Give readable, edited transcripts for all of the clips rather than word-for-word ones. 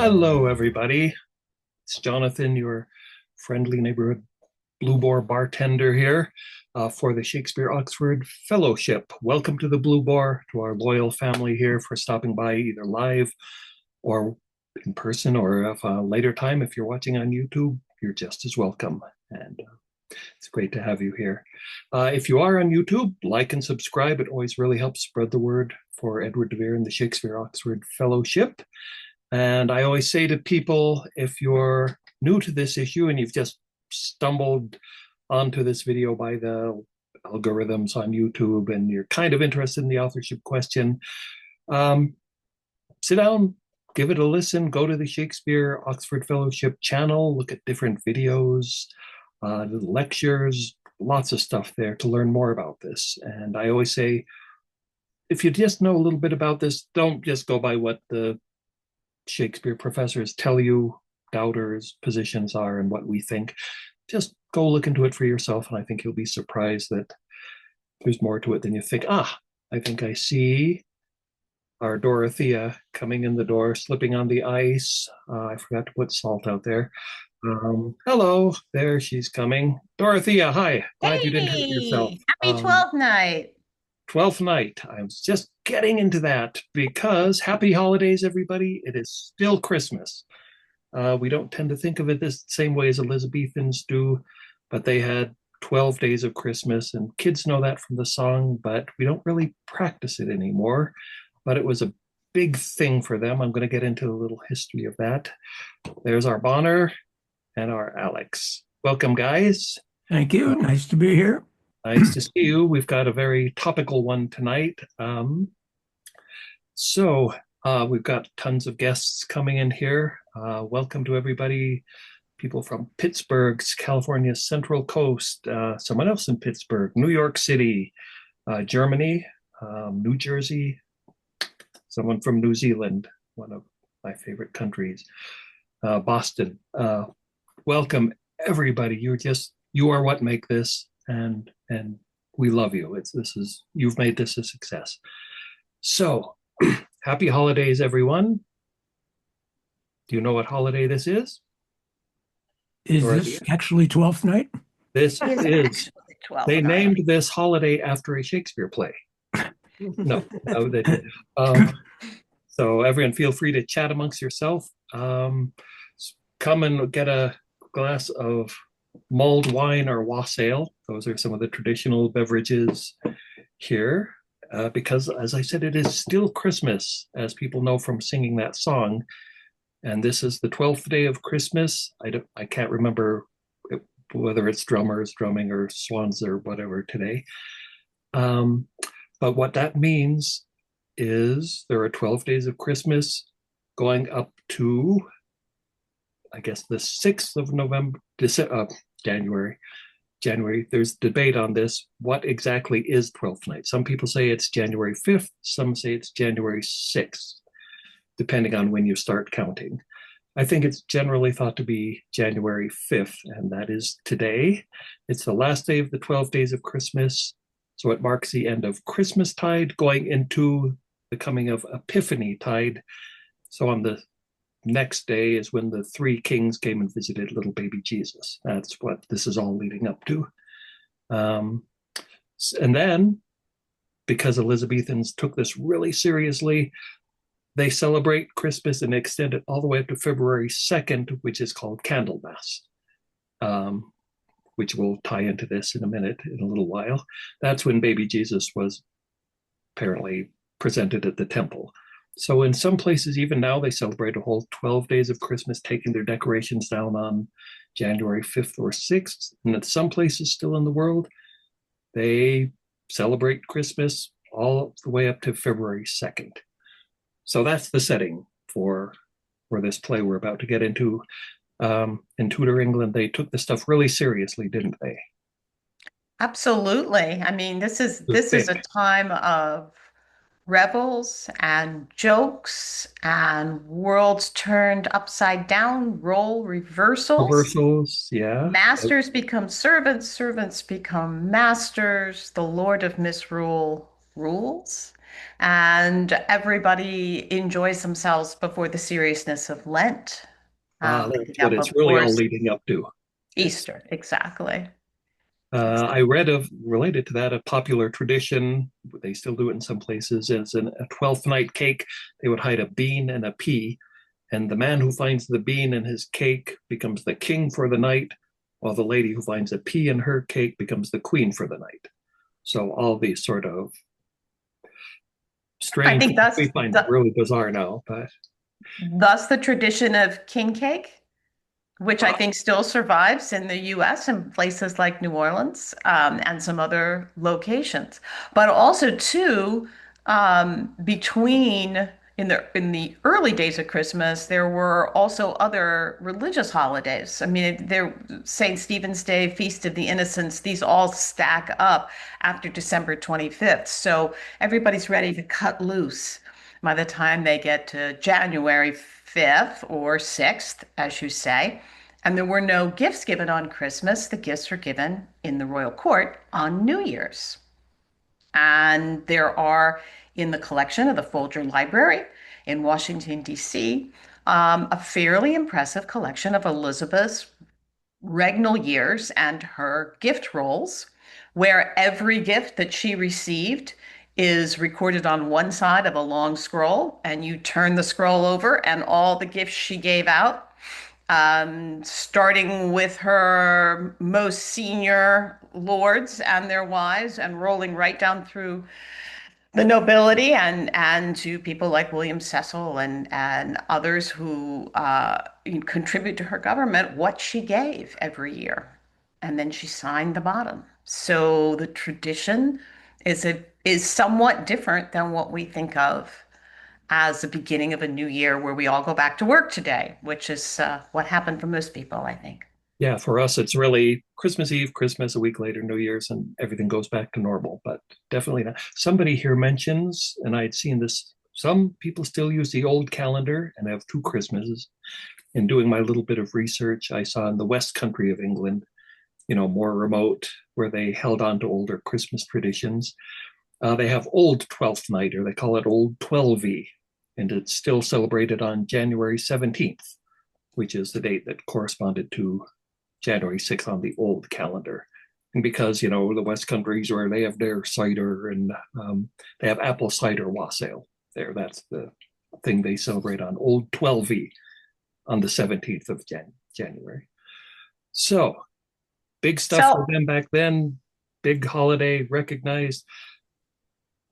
Hello, everybody. It's Jonathan, your friendly neighborhood Blue Boar bartender here for the Shakespeare Oxford Fellowship. Welcome to the Blue Boar, to our loyal family here for stopping by either live or in person, or if a later time. If you're watching on YouTube, you're just as welcome. And it's great to have you here. If you are on YouTube, like and subscribe. It always really helps spread the word for Edward de Vere and the Shakespeare Oxford Fellowship. And I always say to people, if you're new to this issue and you've just stumbled onto this video by the algorithms on YouTube and you're kind of interested in the authorship question, sit down, give it a listen, go to the Shakespeare Oxford Fellowship channel, look at different videos, lectures, lots of stuff there to learn more about this. And I always say, if you just know a little bit about this, don't just go by what the Shakespeare professors tell you doubters' positions are and what we think. Just go look into it for yourself, and I think you'll be surprised that there's more to it than you think. I think I see our Dorothea coming in the door, slipping on the ice. I forgot to put salt out there. Hello, there she's coming. Dorothea, hi. Glad you didn't hurt yourself. Hey, happy 12th night. Twelfth Night. I was just getting into that because happy holidays, everybody. It is still Christmas. We don't tend to think of it the same way as Elizabethans do, but they had 12 days of Christmas, and kids know that from the song, but we don't really practice it anymore. But it was a big thing for them. I'm going to get into a little history of that. There's our Bonner and our Alex. Welcome, guys. Thank you. Nice to be here. Nice to see you. We've got a very topical one tonight. We've got tons of guests coming in here. Welcome to everybody. People from Pittsburgh's California's Central Coast, someone else in Pittsburgh, New York City, Germany, New Jersey, someone from New Zealand, one of my favorite countries, Boston. Welcome, everybody. You are what make this, and we love you. You've made this a success. So, happy holidays, everyone. Do you know what holiday this is? Is this actually Twelfth Night? This is. They Night. named this holiday after a Shakespeare play. No, they did. So everyone, feel free to chat amongst yourself. Come and get a glass of mulled wine or wassail. Those are some of the traditional beverages here. Because, as I said, it is still Christmas, as people know from singing that song. And this is the 12th day of Christmas. I can't remember whether it's drummers drumming or swans or whatever today. But what that means is there are 12 days of Christmas going up to, I guess, the 6th of January. There's debate on this. What exactly is Twelfth Night? Some people say it's January 5th. Some say it's January 6th, depending on when you start counting. I think it's generally thought to be January 5th, and that is today. It's the last day of the 12 days of Christmas, so it marks the end of Christmas tide going into the coming of Epiphany tide. So on the next day is when the three kings came and visited little baby Jesus. That's what this is all leading up to. And then, because Elizabethans took this really seriously, they celebrate Christmas and extend it all the way up to February 2nd, which is called Candlemas, which will tie into this in a minute, in a little while. That's when baby Jesus was apparently presented at the temple. So in some places, even now, they celebrate a whole 12 days of Christmas, taking their decorations down on January 5th or 6th. And in some places still in the world, they celebrate Christmas all the way up to February 2nd. So that's the setting for this play we're about to get into. In Tudor England, they took this stuff really seriously, didn't they? Absolutely. I mean, this is a time of revels and jokes and worlds turned upside down, role reversals. Reversals, yeah. Masters become servants, servants become masters. The Lord of Misrule rules. And everybody enjoys themselves before the seriousness of Lent, That's leading what up, it's of really all course, leading up to. It's Easter. Exactly. I read of related to that a popular tradition. They still do it in some places. Is a Twelfth Night cake. They would hide a bean and a pea, and the man who finds the bean in his cake becomes the king for the night, while the lady who finds a pea in her cake becomes the queen for the night. So all these sort of I strange think things we find really bizarre now, but thus the tradition of king cake, which I uh, think still survives in the US and places like New Orleans, and some other locations. But also too, between in the early days of Christmas, there were also other religious holidays. I mean, there St. Stephen's Day, Feast of the Innocents, these all stack up after December 25th. So everybody's ready to cut loose by the time they get to January 5th or 6th, as you say. And there were no gifts given on Christmas. The gifts were given in the royal court on New Year's. And there are in the collection of the Folger Library in Washington, D.C., a fairly impressive collection of Elizabeth's regnal years and her gift rolls, where every gift that she received is recorded on one side of a long scroll, and you turn the scroll over, and all the gifts she gave out, starting with her most senior lords and their wives, and rolling right down through the nobility and to people like William Cecil and others who contribute to her government, what she gave every year, and then she signed the bottom. So the tradition is somewhat different than what we think of as the beginning of a new year, where we all go back to work today, which is what happened for most people, I think. yeah, for us, it's really Christmas Eve, Christmas, a week later, New Year's, and everything goes back to normal. But definitely not. Somebody here mentions, and I'd seen this, some people still use the old calendar and have two Christmases. In doing my little bit of research, I saw in the West Country of England, more remote, where they held on to older Christmas traditions. They have Old Twelfth Night, or they call it Old Twelvey, and it's still celebrated on January 17th, which is the date that corresponded to January 6th on the old calendar. And because, the West Countries where they have their cider and they have apple cider wassail there. That's the thing they celebrate on Old 12E on the 17th of January. So big stuff for So, them back then. Big holiday recognized.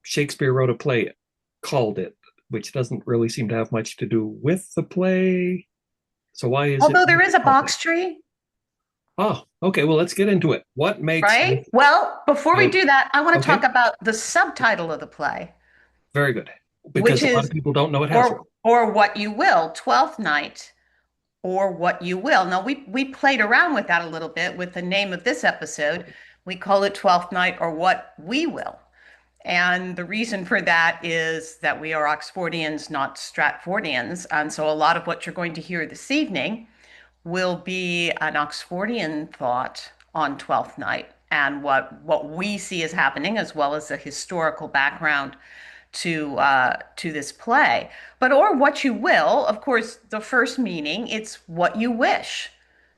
Shakespeare wrote a play, called it, which doesn't really seem to have much to do with the play. So why is it? although there is a box tree, Oh, okay. Well, let's get into it. What makes right? Well, before we uh, do that, I want to okay? talk about the subtitle of the play, Very good. which Because a lot of is people don't know it has one. or what you will, Twelfth Night, or what you will. Now we played around with that a little bit with the name of this episode. We call it Twelfth Night or What We Will. And the reason for that is that we are Oxfordians, not Stratfordians. And so a lot of what you're going to hear this evening will be an Oxfordian thought on Twelfth Night and what we see as happening, as well as the historical background to this play. But or what you will, of course, the first meaning, it's what you wish.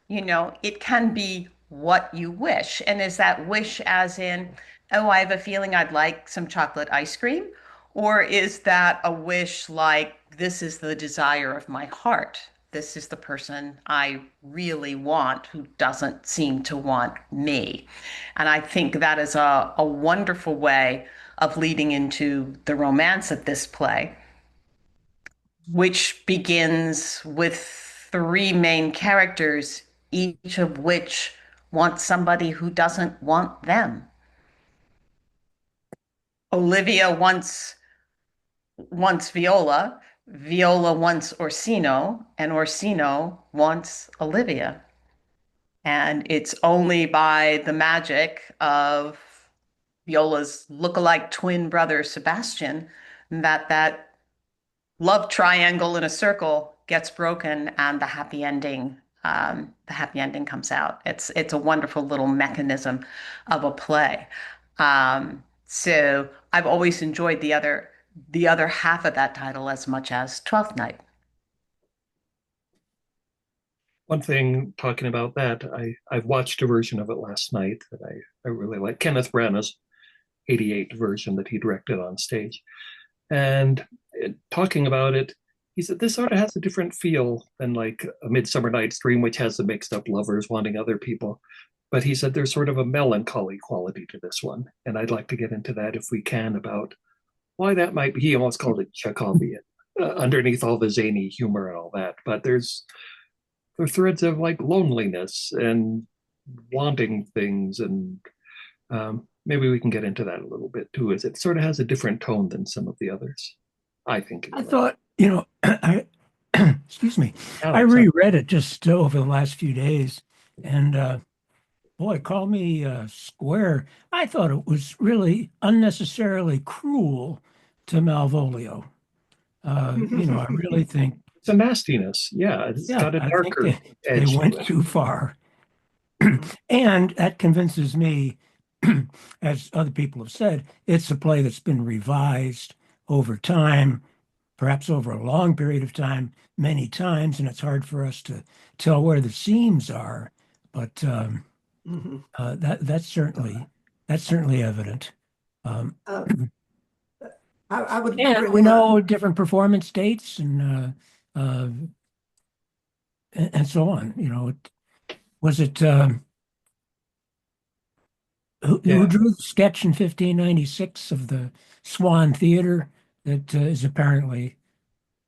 It can be what you wish. And is that wish as in, oh, I have a feeling I'd like some chocolate ice cream? Or is that a wish like, this is the desire of my heart? This is the person I really want who doesn't seem to want me. And I think that is a wonderful way of leading into the romance of this play, which begins with three main characters, each of which wants somebody who doesn't want them. Olivia wants Viola, Viola wants Orsino, and Orsino wants Olivia. And it's only by the magic of Viola's look-alike twin brother Sebastian that love triangle in a circle gets broken and the happy ending comes out. It's a wonderful little mechanism of a play. So I've always enjoyed the other the other half of that title as much as Twelfth Night. One thing talking about that, I've watched a version of it last night that I really like. Kenneth Branagh's 88 version that he directed on stage. And talking about it, he said this sort of has a different feel than like A Midsummer Night's Dream, which has the mixed up lovers wanting other people. But he said there's sort of a melancholy quality to this one. And I'd like to get into that if we can about why that might be. He almost called it Chekhovian, underneath all the zany humor and all that. But there are threads of like loneliness and wanting things. And maybe we can get into that a little bit too, as it sort of has a different tone than some of the others, I think. I thought, I excuse me, I Alex, reread it just over the last few days, and boy, call me square. I thought it was really unnecessarily cruel to Malvolio. I really think, it's a nastiness. Yeah, it's yeah, got a I think darker they edge to went it. too far. And that convinces me, as other people have said, it's a play that's been revised over time, perhaps over a long period of time, many times, and it's hard for us to tell where the seams are. But that's certainly evident. Um, Uh, I would and bring we up. know different performance dates uh, and so on. Was it who Yeah, drew the sketch in 1596 of the Swan Theater that is apparently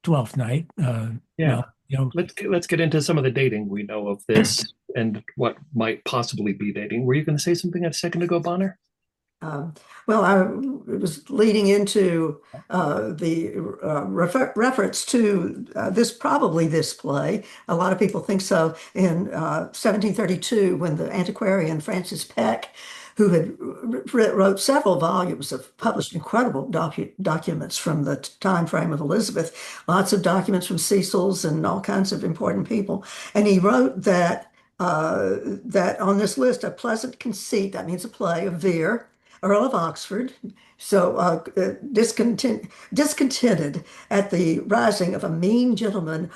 Twelfth Night? yeah. Well, Let's get into some of the dating we know of this and what might possibly be dating. Were you going to say something a second ago, Bonner? Um, well, I was leading into the reference to probably this play. A lot of people think so. In 1732, when the antiquarian Francis Peck, who had wrote several volumes of published incredible documents from the time frame of Elizabeth, lots of documents from Cecil's and all kinds of important people, and he wrote that on this list, a pleasant conceit, that means a play of Vere, Earl of Oxford, so discontented at the rising of a mean gentleman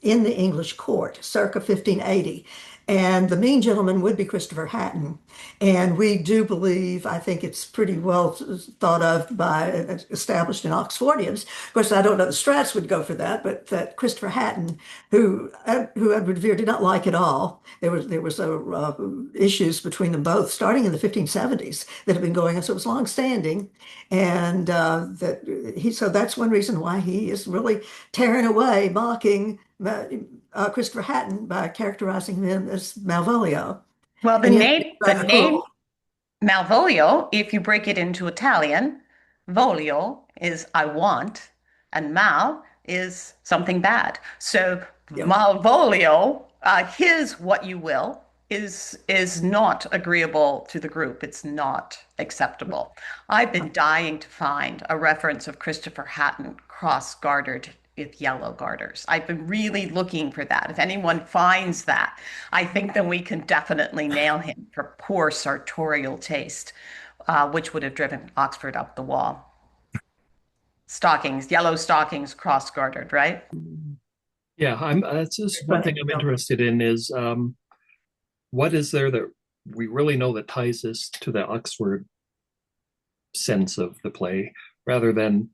in the English court, circa 1580. And the mean gentleman would be Christopher Hatton. And we do believe, I think it's pretty well thought of by established in Oxfordians. Of course, I don't know the Strats would go for that, but that Christopher Hatton, who Edward Vere did not like at all, there was issues between them both starting in the 1570s that have been going on, so it was long-standing, and so that's one reason why he is really tearing away, mocking Christopher Hatton by characterizing him as Malvolio, Well, and yet the rather name cruel. Malvolio, if you break it into Italian, volio is I want, and mal is something bad. So Yep. Malvolio, his what you will, is not agreeable to the group. It's not acceptable. I've been dying to find a reference of Christopher Hatton cross-gartered with yellow garters. I've been really looking for that. If anyone finds that, I think then we can definitely nail him for poor sartorial taste, which would have driven Oxford up the wall. Stockings, yellow stockings, cross-gartered, right? Yeah, I'm. That's just one thing I'm interested in is what is there that we really know that ties this to the Oxford sense of the play, rather than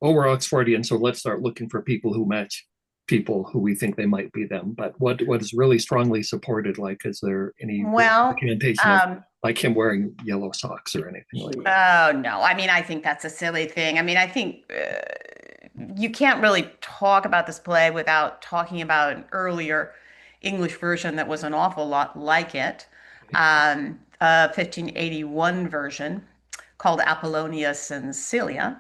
oh, we're Oxfordian, so let's start looking for people who match people who we think they might be them. But what is really strongly supported? Like, is there any Well, documentation of like him wearing yellow socks or anything like that? oh no. I mean, I think that's a silly thing. I mean, I think you can't really talk about this play without talking about an earlier English version that was an awful lot like it, a 1581 version called Apollonius and Celia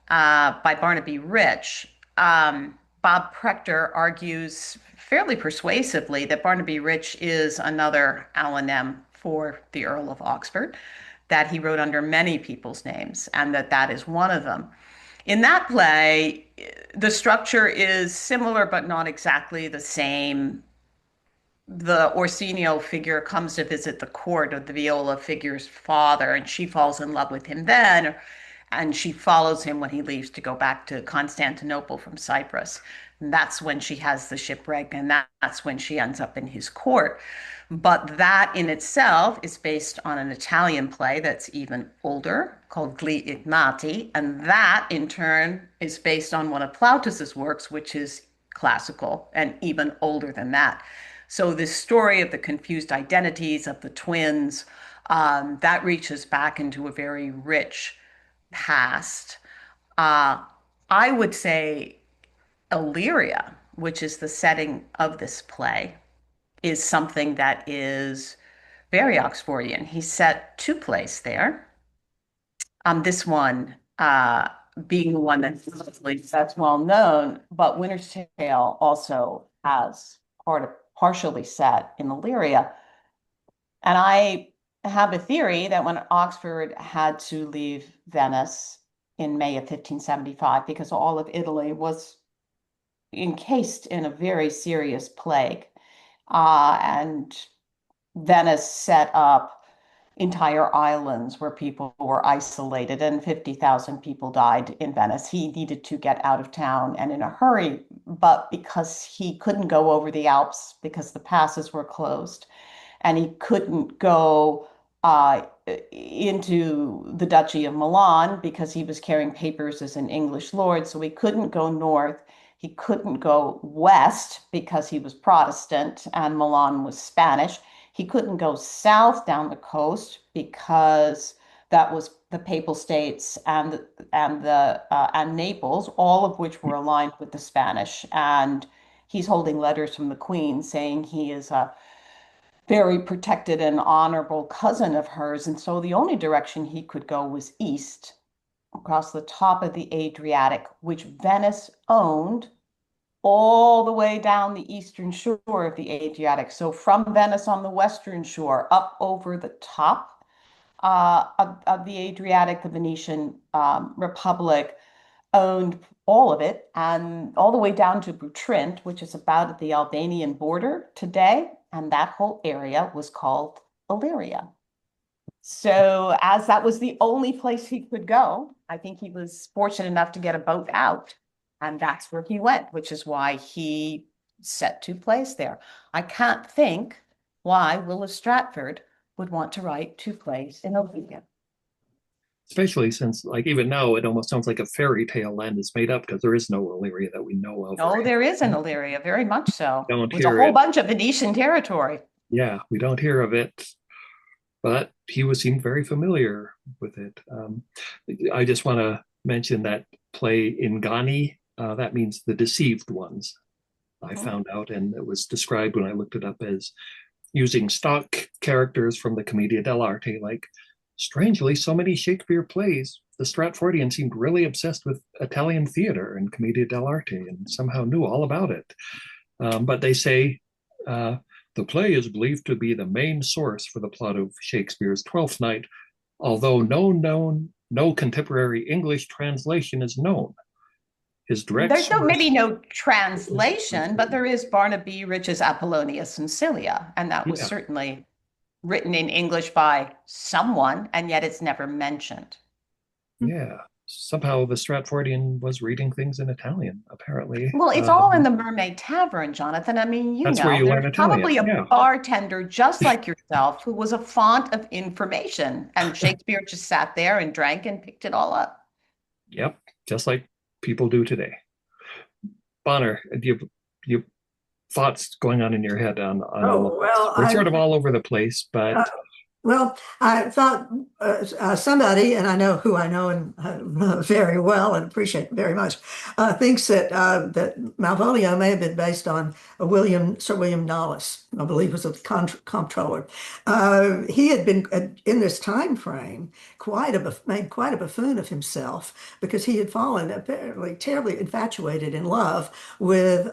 by Barnaby Rich. Bob Prechter argues fairly persuasively that Barnaby Rich is another Alan for the Earl of Oxford, that he wrote under many people's names, and that that is one of them. In that play, the structure is similar but not exactly the same. The Orsino figure comes to visit the court of the Viola figure's father, and she falls in love with him then. and she follows him when he leaves to go back to Constantinople from Cyprus. And that's when she has the shipwreck, and that's when she ends up in his court. But that in itself is based on an Italian play that's even older called Gli Igmati. And that in turn is based on one of Plautus's works, which is classical and even older than that. So this story of the confused identities of the twins, that reaches back into a very rich past. Uh, I would say Illyria, which is the setting of this play, is something that is very Oxfordian. He set two plays there. This one being the one that's well known, but Winter's Tale also has partially set in Illyria. And I have a theory that when Oxford had to leave Venice in May of 1575, because all of Italy was encased in a very serious plague, and Venice set up entire islands where people were isolated, and 50,000 people died in Venice. He needed to get out of town and in a hurry, but because he couldn't go over the Alps because the passes were closed, and he couldn't go into the Duchy of Milan because he was carrying papers as an English lord, so he couldn't go north. He couldn't go west because he was Protestant and Milan was Spanish. He couldn't go south down the coast because that was the Papal States and Naples, all of which were aligned with the Spanish. And he's holding letters from the Queen saying he is a very protected and honorable cousin of hers. And so the only direction he could go was east, across the top of the Adriatic, which Venice owned, all the way down the eastern shore of the Adriatic. So from Venice on the western shore, up over the top of the Adriatic, the Venetian Republic owned all of it, and all the way down to Butrint, which is about at the Albanian border today. And that whole area was called Illyria. So as that was the only place he could go, I think he was fortunate enough to get a boat out, and that's where he went, which is why he set two plays there. I can't think why Willis Stratford would want to write two plays in Illyria. Especially since, like, even now, it almost sounds like a fairy tale land is made up because there is no Illyria that we know of. No, there is an Illyria, very much so. Don't There's a hear whole it. bunch of Venetian territory. Yeah, we don't hear of it, but he seemed very familiar with it. I just want to mention that play Ingani, that means the deceived ones. I found out, and it was described when I looked it up as using stock characters from the Commedia dell'arte. Like, strangely, so many Shakespeare plays, the Stratfordian seemed really obsessed with Italian theater and Commedia dell'arte and somehow knew all about it. But they say the play is believed to be the main source for the plot of Shakespeare's Twelfth Night, although no contemporary English translation is known. His direct There's maybe no translation, but there is Barnaby Rich's Apollonius and Cilia, and that was certainly written in English by someone, and yet it's never mentioned. Yeah. Somehow the Stratfordian was reading things in Italian, apparently. Well, it's all in the Mermaid Tavern, Jonathan. I mean, that's where you learn there's Italian. Probably a bartender just like yourself who was a font of information, and Shakespeare just sat there and drank and picked it all up. Yep, just like people do today. Bonner, do you thoughts going on in your head on we're sort of all over the place, but well, I thought somebody, and I know who I know and very well and appreciate very much, thinks that that Malvolio may have been based on Sir William Knollys, I believe was a comptroller. He had been in this time frame made quite a buffoon of himself because he had fallen apparently terribly infatuated in love with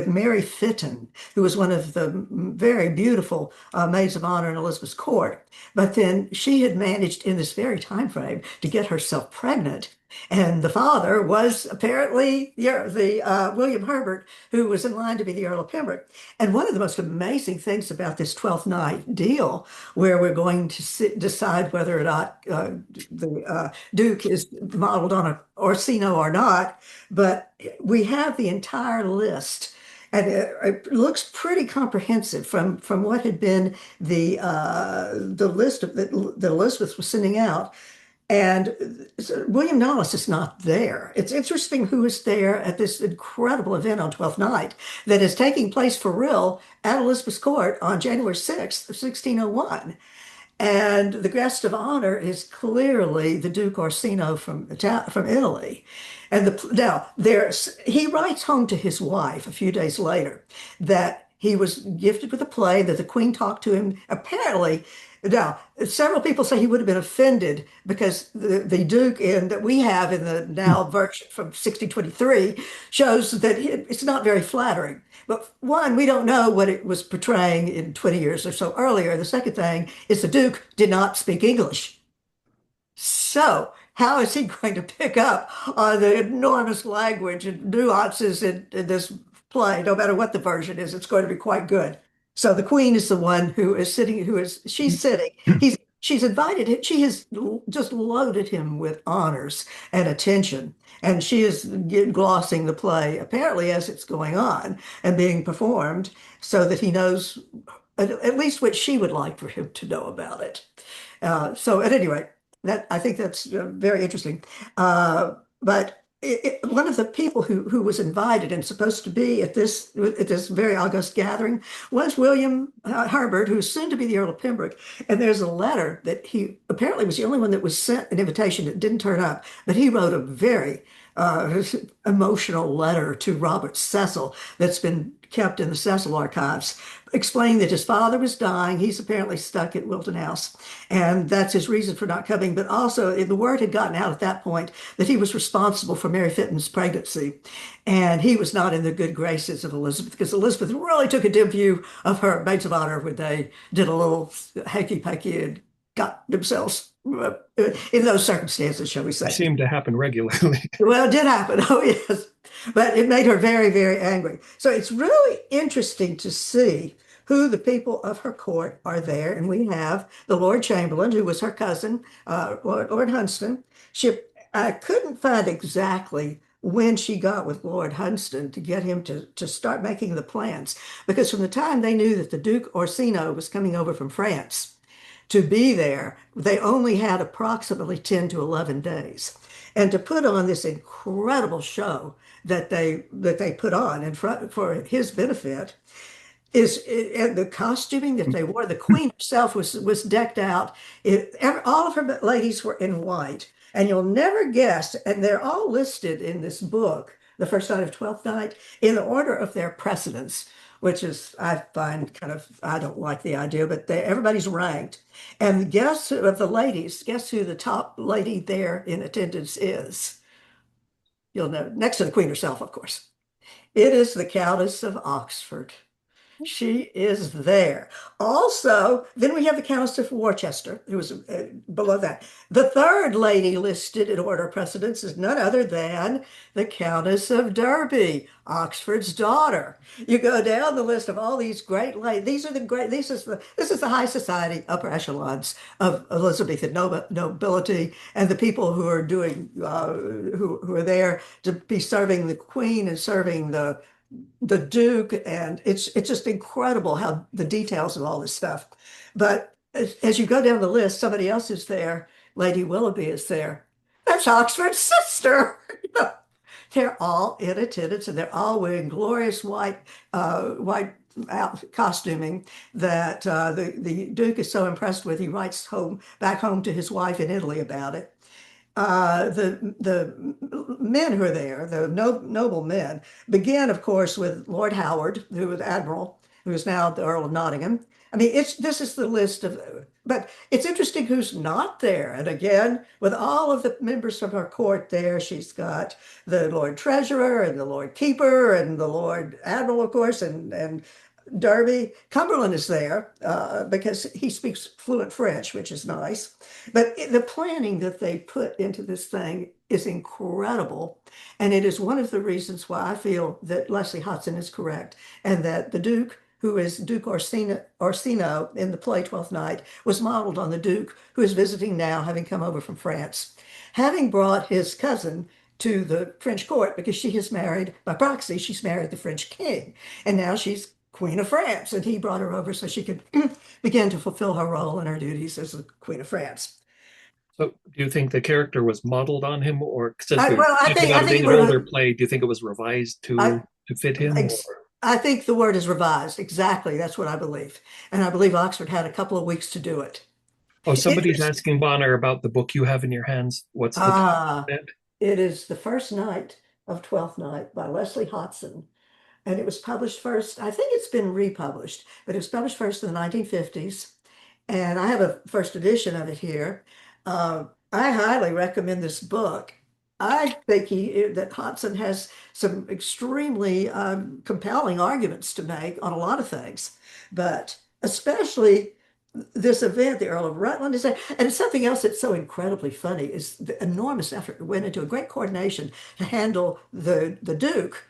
Mary Fitton, who was one of the very beautiful maids of honor in Elizabeth's court. But then she had managed in this very time frame to get herself pregnant. And the father was apparently the William Herbert, who was in line to be the Earl of Pembroke. And one of the most amazing things about this Twelfth Night deal, where we're going to decide whether or not the Duke is modeled on a Orsino or not, but we have the entire list. And it looks pretty comprehensive from what had been the list that Elizabeth was sending out. And William Knollys is not there. It's interesting who is there at this incredible event on Twelfth Night that is taking place for real at Elizabeth's court on January 6th of 1601. And the guest of honor is clearly the Duke Orsino from Italy. And he writes home to his wife a few days later that he was gifted with a play, that the Queen talked to him. Apparently, now, several people say he would have been offended because the Duke that we have in the now version from 1623 shows that it's not very flattering. But one, we don't know what it was portraying in 20 years or so earlier. The second thing is the Duke did not speak English. So how is he going to pick up on the enormous language and nuances in this play? No matter what the version is, it's going to be quite good. So the Queen is the one who is sitting, she's sitting. She's invited him. She has just loaded him with honors and attention. And she is glossing the play, apparently as it's going on and being performed, so that he knows at least what she would like for him to know about it. So at any rate, I think that's very interesting. But one of the people who was invited and supposed to be at this very august gathering was William Herbert, who is soon to be the Earl of Pembroke. And there's a letter that he apparently was the only one that was sent an invitation that didn't turn up, but he wrote a very emotional letter to Robert Cecil that's been kept in the Cecil archives, explaining that his father was dying. He's apparently stuck at Wilton House, and that's his reason for not coming. But also, the word had gotten out at that point that he was responsible for Mary Fitton's pregnancy, and he was not in the good graces of Elizabeth, because Elizabeth really took a dim view of her maids of honor when they did a little hanky-panky and got themselves in those circumstances, shall we say. It seemed to happen regularly. Well, it did happen. Oh, yes. But it made her very, very angry. So it's really interesting to see who the people of her court are there. And we have the Lord Chamberlain, who was her cousin, Lord Hunsdon. I couldn't find exactly when she got with Lord Hunsdon to get him to start making the plans, because from the time they knew that the Duke Orsino was coming over from France to be there, they only had approximately 10 to 11 days. And to put on this incredible show that they put on in front for his benefit and the costuming that they wore. The Queen herself was decked out. All of her ladies were in white, and you'll never guess. And they're all listed in this book, The First Night of Twelfth Night, in the order of their precedence, which is, I find I don't like the idea, but everybody's ranked. And guess who the top lady there in attendance is? You'll know, next to the Queen herself, of course. It is the Countess of Oxford. She is there. Also, then we have the Countess of Worcester, who was below that. The third lady listed in order of precedence is none other than the Countess of Derby, Oxford's daughter. You go down the list of all these great ladies. This is the high society, upper echelons of Elizabethan nobility, and the people who are doing who are there to be serving the Queen and serving the Duke, and it's just incredible how the details of all this stuff. But as you go down the list, somebody else is there. Lady Willoughby is there. That's Oxford's sister. They're all in attendance, and they're all wearing glorious white costuming that the Duke is so impressed with. He writes back home to his wife in Italy about it. The men who are there, the noble men, begin, of course, with Lord Howard, who was Admiral, who is now the Earl of Nottingham. I mean, this is the list but it's interesting who's not there. And again, with all of the members from her court there, she's got the Lord Treasurer and the Lord Keeper and the Lord Admiral, of course, and Derby. Cumberland is there because he speaks fluent French, which is nice. But the planning that they put into this thing is incredible. And it is one of the reasons why I feel that Leslie Hodgson is correct and that the Duke, who is Duke Orsino in the play Twelfth Night, was modeled on the Duke who is visiting now, having come over from France, having brought his cousin to the French court because she is married by proxy. She's married the French king, and now she's Queen of France, and he brought her over so she could begin to fulfill her role and her duties as the Queen of France. So, do you think the character was modeled on him, or since I, we're well, I talking think I about think being it an was older play, do you think it was revised I to fit him? Or I think the word is revised. Exactly, that's what I believe, and I believe Oxford had a couple of weeks to do it. oh, It somebody's is asking Bonner about the book you have in your hands. What's the title ah, of it? it is the first night of Twelfth Night by Leslie Hodgson. And it was published first. I think it's been republished, but it was published first in the 1950s. And I have a first edition of it here. I highly recommend this book. I think that Hodgson has some extremely compelling arguments to make on a lot of things, but especially this event, the Earl of Rutland is there. And something else that's so incredibly funny is the enormous effort that went into a great coordination to handle the Duke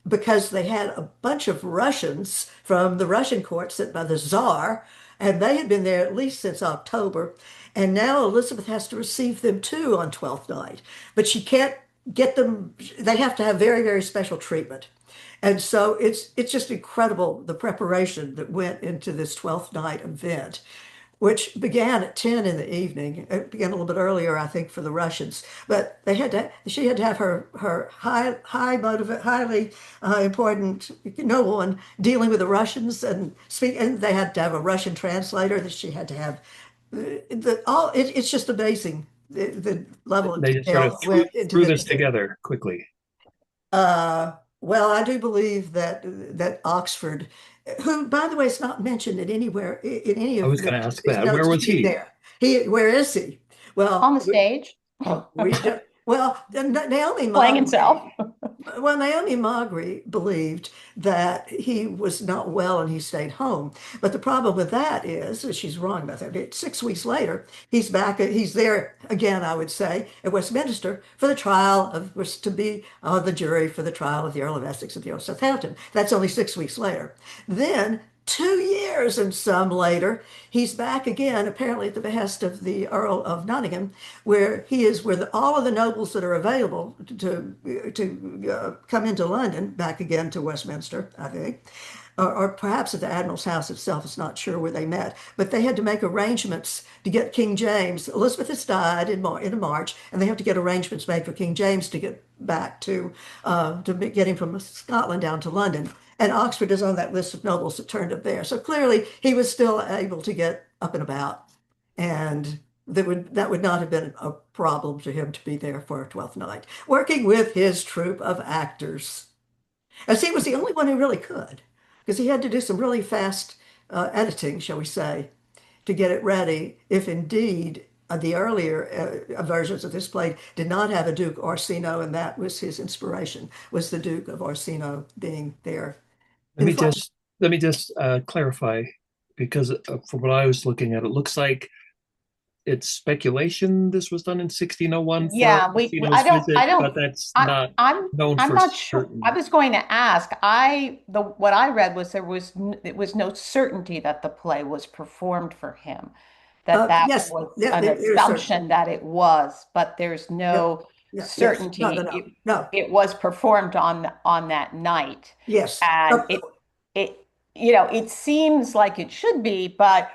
because they had a bunch of Russians from the Russian court sent by the Tsar, and they had been there at least since October. And now Elizabeth has to receive them too on Twelfth Night, but she can't get them. They have to have very, very special treatment. And so it's just incredible the preparation that went into this Twelfth Night event, which began at 10 in the evening. It began a little bit earlier, I think, for the Russians. But she had to have her highly important nobleman dealing with the Russians and speak, and they had to have a Russian translator that she had to have. It's just amazing the level of They just sort detail of that went into threw this this event. together quickly. Well, I do believe that Oxford, who, by the way, is not mentioned in anywhere in any I of was going to ask his that. Where notes to was be he? there. Where is he? On Well, the stage, we don't, well, Naomi playing Mogg himself. well, Naomi Mogg believed that he was not well and he stayed home. But the problem with that is she's wrong about that. 6 weeks later, he's back. He's there again, I would say, at Westminster for the trial of was to be on the jury for the trial of the Earl of Essex and the Earl of Southampton. That's only 6 weeks later. Then 2 years and some later, he's back again, apparently at the behest of the Earl of Nottingham, where he is where all of the nobles that are available to come into London, back again to Westminster, I think, or perhaps at the Admiral's house itself. It's not sure where they met, but they had to make arrangements to get King James. Elizabeth has died in March, and they have to get arrangements made for King James to get back to get him from Scotland down to London. And Oxford is on that list of nobles that turned up there. So clearly he was still able to get up and about. And that would not have been a problem to him to be there for Twelfth Night, working with his troupe of actors. As he was the only one who really could, because he had to do some really fast editing, shall we say, to get it ready. If indeed the earlier versions of this play did not have a Duke Orsino, and that was his inspiration, was the Duke of Orsino being there Let in me front. just let me just clarify, because from what I was looking at, it looks like it's speculation this was done in 1601 for Yeah, Orsino's I visit, don't, but that's I, not I'm, known I'm for not sure. I certain. was going to ask, what I read was it was no certainty that the play was performed for him, that Yes, was yeah, an there's certain. assumption that it was, but there's Yep, no yeah, yes, no, no, certainty. no, no, It was performed on that night. yes. And it, it seems like it should be, but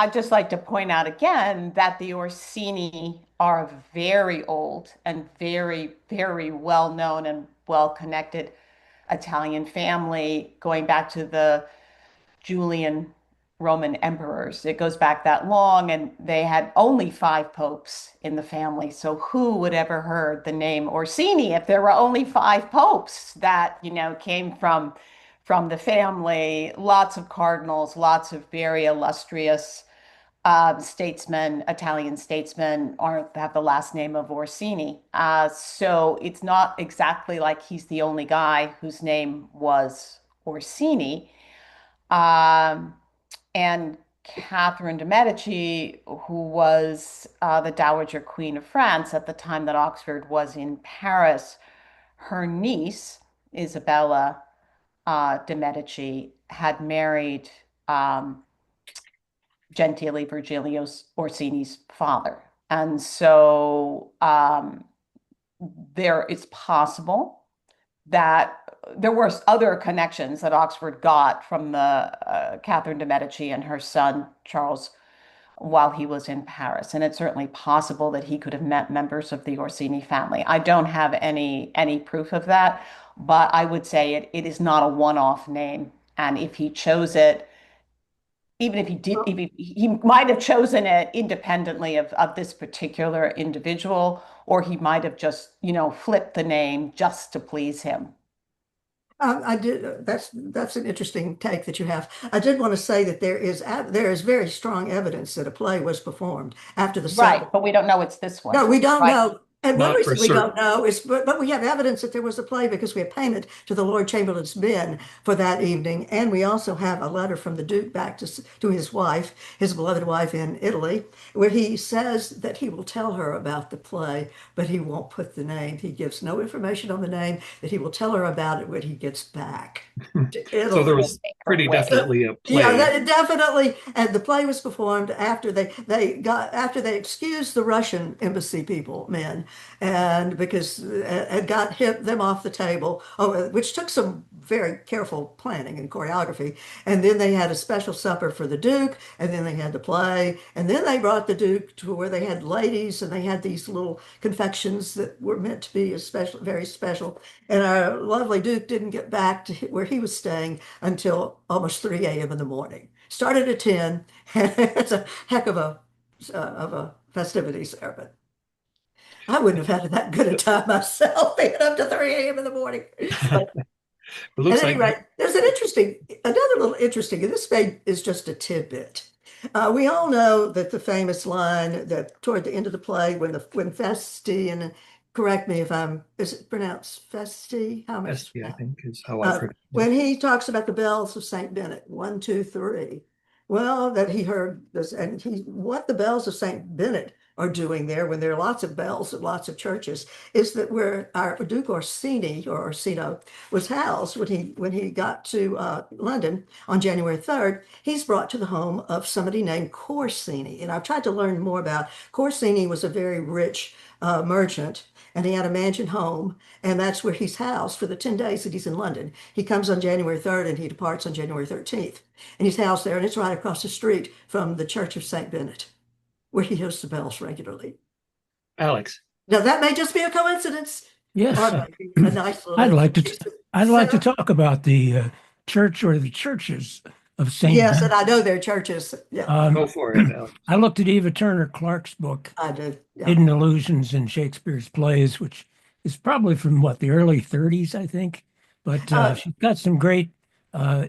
I'd just like to point out again that the Orsini are a very old and very, very well known and well connected Italian family going back to the Julian Roman emperors. It goes back that long, and they had only five popes in the family. So who would ever heard the name Orsini if there were only five popes that, came from the family? Lots of cardinals, lots of very illustrious statesmen, Italian statesmen, are have the last name of Orsini. So it's not exactly like he's the only guy whose name was Orsini. Um, and Catherine de' Medici, who was the Dowager Queen of France at the time that Oxford was in Paris, her niece, Isabella de' Medici, had married Gentile Virgilio Orsini's father. And so there it's possible that there were other connections that Oxford got from the Catherine de' Medici and her son Charles while he was in Paris, and it's certainly possible that he could have met members of the Orsini family. I don't have any proof of that, but I would say it is not a one-off name, and if he chose it, even if he did, if he might have chosen it independently of this particular individual, or he might have just, flipped the name just to please him. I did. That's an interesting take that you have. I did want to say that there is very strong evidence that a play was performed after the Right, settlement. but we don't know it's this one, No, we don't right? know. And one Not for reason we don't certain. know is, but we have evidence that there was a play because we have payment to the Lord Chamberlain's Ben for that evening. And we also have a letter from the Duke back to his wife, his beloved wife in Italy, where he says that he will tell her about the play, but he won't put the name. He gives no information on the name, that he will tell her about it when he gets back to So there Italy. was pretty Wit. definitely a Yeah, play. definitely. And the play was performed after they excused the Russian embassy men, and because it got them off the table, which took some very careful planning and choreography. And then they had a special supper for the Duke, and then they had the play, and then they brought the Duke to where they had ladies, and they had these little confections that were meant to be very special. And our lovely Duke didn't get back to where he was staying until almost 3 a.m. in the morning. Started at 10, and it's a heck of a festivities there, but I wouldn't have had that good a time myself, being up to 3 a.m. in the morning. But It at looks any like rate, there's another little interesting, and this is just a tidbit. We all know that the famous line that toward the end of the play, when Feste, and correct me if is it pronounced Feste? How am I Feste, I pronounced? think, is how I pronounce it. When he talks about the bells of Saint Bennet, one, two, three. Well, that he heard this, and what the bells of Saint Bennet are doing there, when there are lots of bells at lots of churches, is that where our Duke Orsini or Orsino was housed when he got to London on January 3rd. He's brought to the home of somebody named Corsini, and I've tried to learn more about. Corsini was a very rich merchant, and he had a mansion home, and that's where he's housed for the 10 days that he's in London. He comes on January 3rd and he departs on January 13th. And he's housed there, and it's right across the street from the Church of St. Bennet, where he hears the bells regularly. Alex, Now, that may just be a coincidence, Yes, or maybe a nice I'd little like to. I'd like to setup. talk about the church or the churches of Saint Yes, Ben. and I know their churches. Yeah, go for it, Alex. I looked at Eva Turner Clarke's book, I do. Yeah. Hidden Allusions in Shakespeare's Plays, which is probably from the early 30s, I think. But Uh, she's got some great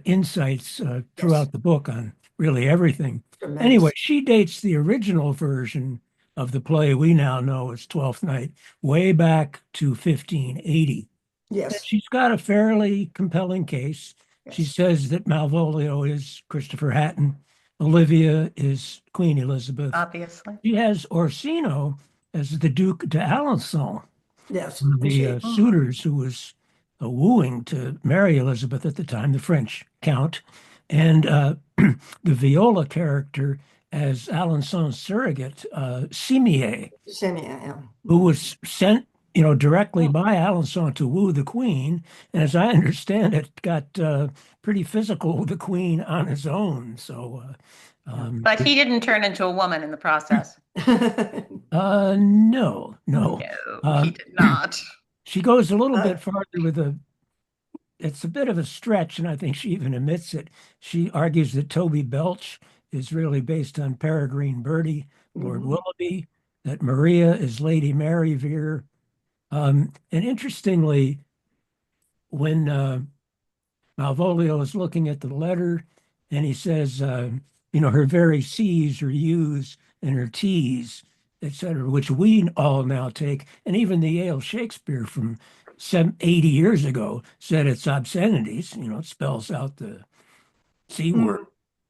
insights yes, throughout the book on really everything. Anyway, tremendous. she dates the original version of the play we now know as Twelfth Night way back to 1580. And Yes, she's got a fairly compelling case. She yes, says that Malvolio is Christopher Hatton, Olivia is Queen Elizabeth. Obviously. She has Orsino as the Duke d'Alençon, yes. one of And the she, suitors who was wooing to marry Elizabeth at the time, the French count, and the Viola character as Alençon's surrogate, Simier, Simeon. who was sent, directly by Alençon to woo the queen, and as I understand it, got pretty physical with the queen on his own. So, Yeah. But he didn't turn into a woman in the process. no, no. No, he Um, did not. she goes a little Uh, bit farther with it's a bit of a stretch, and I think she even admits it. She argues that Toby Belch is really based on Peregrine Bertie, Lord mhm. Willoughby, that Maria is Lady Mary Vere. And interestingly, when Malvolio is looking at the letter and he says, her very C's or U's and her T's, etc., which we all now take, and even the Yale Shakespeare from 80 years ago said it's obscenities, it spells out the C word.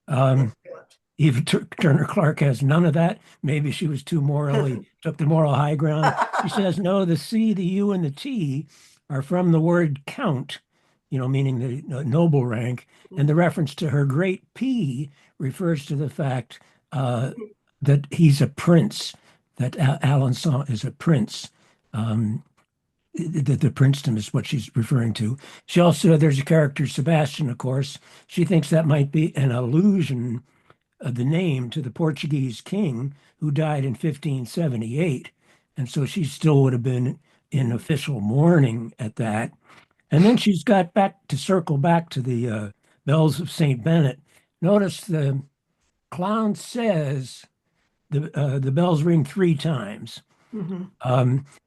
Mm. Um, Excellent. Eva Turner Clark has none of that. Maybe she was too morally, took the moral high ground. She says, no, the C, the U, and the T are from the word count, meaning the noble rank. And the reference to her great P refers to the fact uh, that he's a prince, that Alençon is a prince. Um, the princedom is what she's referring to. She also, there's a character, Sebastian, of course. She thinks that might be an allusion the name to the Portuguese king who died in 1578. And so she still would have been in official mourning at that. And then she's got back to circle back to the bells of St. Bennet. Notice the clown says the bells ring 3 times. Mhm.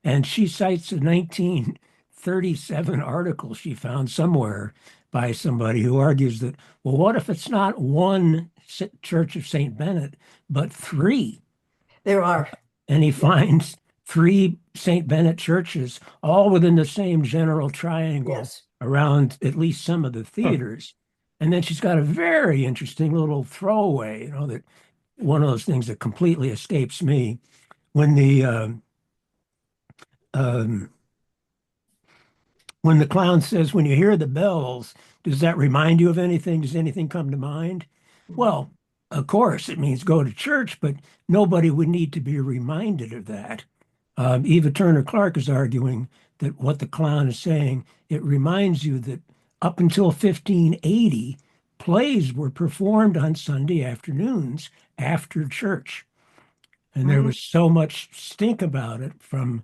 And she cites a 1937 article she found somewhere by somebody who argues that, well, what if it's not one Church of St. Bennet, but three? There are. And he Yeah. finds three St. Bennet churches, all within the same general triangle Yes. around at least some of the Huh. theaters. And then she's got a very interesting little throwaway, that one of those things that completely escapes me. When the um, when the clown says, when you hear the bells, does that remind you of anything? Does anything come to mind? Well, of course, it means go to church, but nobody would need to be reminded of that. Eva Turner Clark is arguing that what the clown is saying, it reminds you that up until 1580, plays were performed on Sunday afternoons after church. And there Mhm. was so much stink about it from Huh.